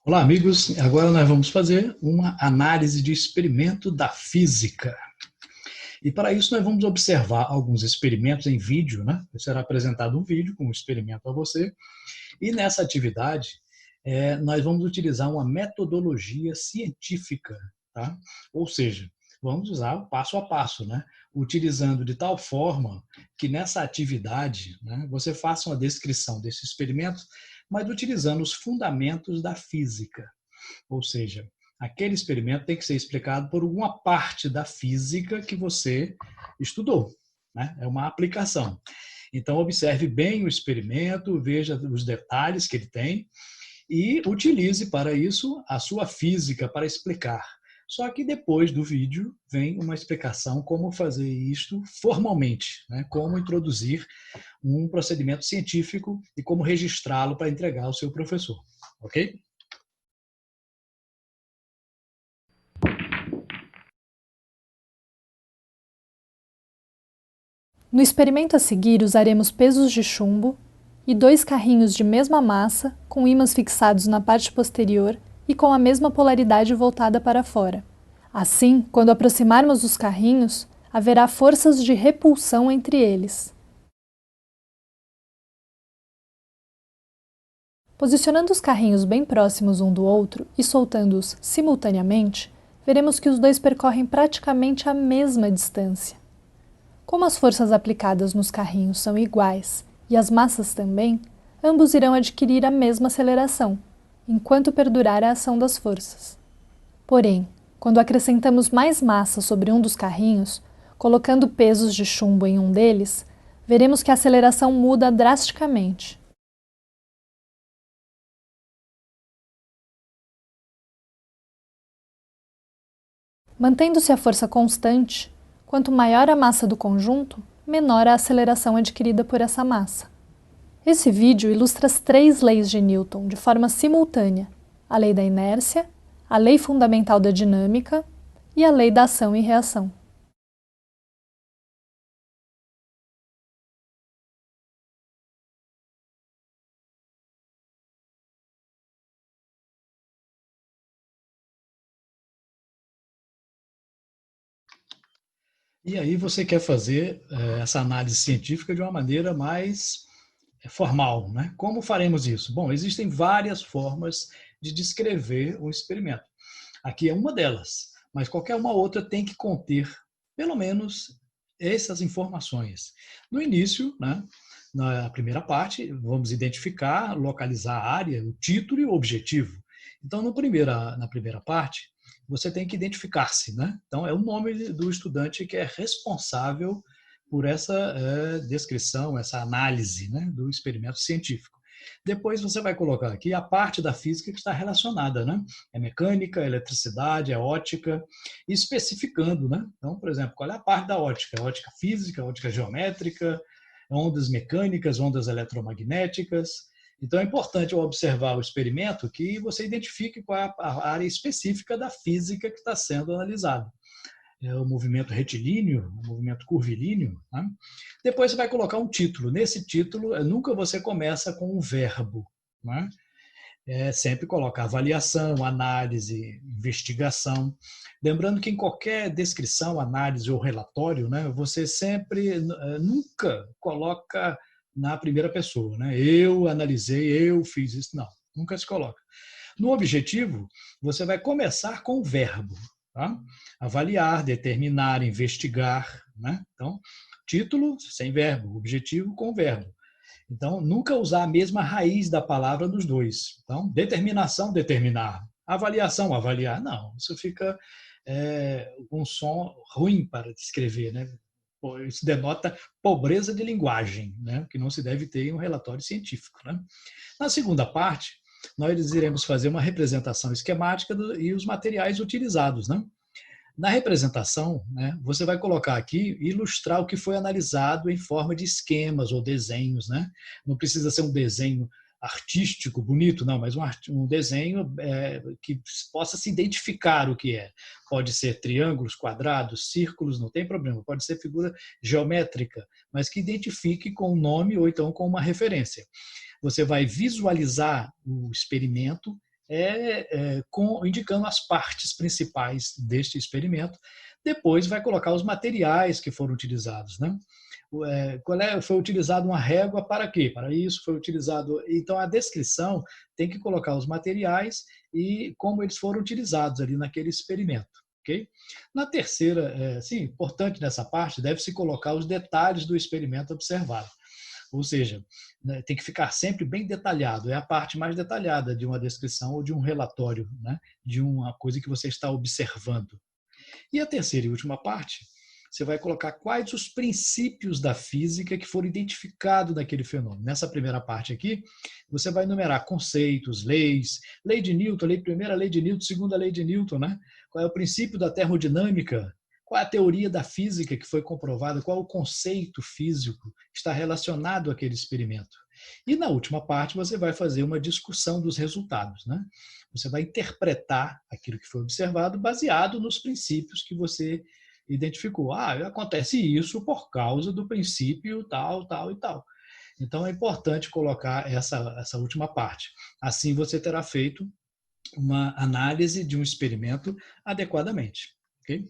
Olá, amigos. Agora nós vamos fazer uma análise de experimento da física. E para isso nós vamos observar alguns experimentos em vídeo, né? Será apresentado um vídeo com um experimento a você. E nessa atividade, nós vamos utilizar uma metodologia científica, tá? Ou seja, vamos usar o passo a passo, né? Utilizando de tal forma que nessa atividade, né, você faça uma descrição desse experimento, mas utilizando os fundamentos da física. Ou seja, aquele experimento tem que ser explicado por uma parte da física que você estudou, né? É uma aplicação. Então, observe bem o experimento, veja os detalhes que ele tem e utilize para isso a sua física para explicar. Só que depois do vídeo vem uma explicação como fazer isto formalmente, né? Como introduzir um procedimento científico e como registrá-lo para entregar ao seu professor, ok? No experimento a seguir, usaremos pesos de chumbo e 2 carrinhos de mesma massa, com ímãs fixados na parte posterior e com a mesma polaridade voltada para fora. Assim, quando aproximarmos os carrinhos, haverá forças de repulsão entre eles. Posicionando os carrinhos bem próximos um do outro e soltando-os simultaneamente, veremos que os dois percorrem praticamente a mesma distância. Como as forças aplicadas nos carrinhos são iguais e as massas também, ambos irão adquirir a mesma aceleração, enquanto perdurar a ação das forças. Porém, quando acrescentamos mais massa sobre um dos carrinhos, colocando pesos de chumbo em um deles, veremos que a aceleração muda drasticamente. Mantendo-se a força constante, quanto maior a massa do conjunto, menor a aceleração adquirida por essa massa. Esse vídeo ilustra as 3 leis de Newton de forma simultânea: a lei da inércia, a lei fundamental da dinâmica e a lei da ação e reação. E aí você quer fazer essa análise científica de uma maneira mais formal, né? Como faremos isso? Bom, existem várias formas de descrever um experimento. Aqui é uma delas, mas qualquer uma outra tem que conter, pelo menos, essas informações. No início, né, na primeira parte, vamos identificar, localizar a área, o título e o objetivo. Então, na primeira parte, você tem que identificar-se, né? Então, é o nome do estudante que é responsável por essa descrição, essa análise, né, do experimento científico. Depois você vai colocar aqui a parte da física que está relacionada, né? É mecânica, é eletricidade, é ótica, especificando, né? Então, por exemplo, qual é a parte da ótica? Ótica física, ótica geométrica, ondas mecânicas, ondas eletromagnéticas. Então, é importante ao observar o experimento que você identifique qual é a área específica da física que está sendo analisada. É o movimento retilíneo, o movimento curvilíneo. Né? Depois você vai colocar um título. Nesse título, nunca você começa com um verbo. Né? Sempre coloca avaliação, análise, investigação. Lembrando que em qualquer descrição, análise ou relatório, né, você sempre, nunca coloca na primeira pessoa. Né? Eu analisei, eu fiz isso. Não, nunca se coloca. No objetivo, você vai começar com o verbo. Tá? Avaliar, determinar, investigar. Né? Então, título sem verbo, objetivo com verbo. Então, nunca usar a mesma raiz da palavra nos dois. Então, determinação, determinar. Avaliação, avaliar. Não, isso fica um som ruim para descrever, né? Isso denota pobreza de linguagem, né? Que não se deve ter em um relatório científico. Né? Na segunda parte, nós iremos fazer uma representação esquemática e os materiais utilizados. Né? Na representação, né, você vai colocar aqui, ilustrar o que foi analisado em forma de esquemas ou desenhos. Né? Não precisa ser um desenho artístico, bonito, não, mas um desenho que possa se identificar o que é. Pode ser triângulos, quadrados, círculos, não tem problema. Pode ser figura geométrica, mas que identifique com um nome ou então com uma referência. Você vai visualizar o experimento indicando as partes principais deste experimento. Depois vai colocar os materiais que foram utilizados, né? Foi utilizado uma régua para quê? Para isso foi utilizado. Então a descrição tem que colocar os materiais e como eles foram utilizados ali naquele experimento. Okay? Na terceira, importante nessa parte, deve-se colocar os detalhes do experimento observado. Ou seja, né, tem que ficar sempre bem detalhado. É a parte mais detalhada de uma descrição ou de um relatório, né, de uma coisa que você está observando. E a terceira e última parte, você vai colocar quais os princípios da física que foram identificados naquele fenômeno. Nessa primeira parte aqui, você vai enumerar conceitos, leis, lei de Newton, primeira lei de Newton, segunda lei de Newton, né? Qual é o princípio da termodinâmica, qual é a teoria da física que foi comprovada, qual é o conceito físico que está relacionado àquele experimento. E na última parte você vai fazer uma discussão dos resultados, né? Você vai interpretar aquilo que foi observado baseado nos princípios que você identificou. Acontece isso por causa do princípio tal, tal e tal. Então é importante colocar essa última parte. Assim você terá feito uma análise de um experimento adequadamente. Okay?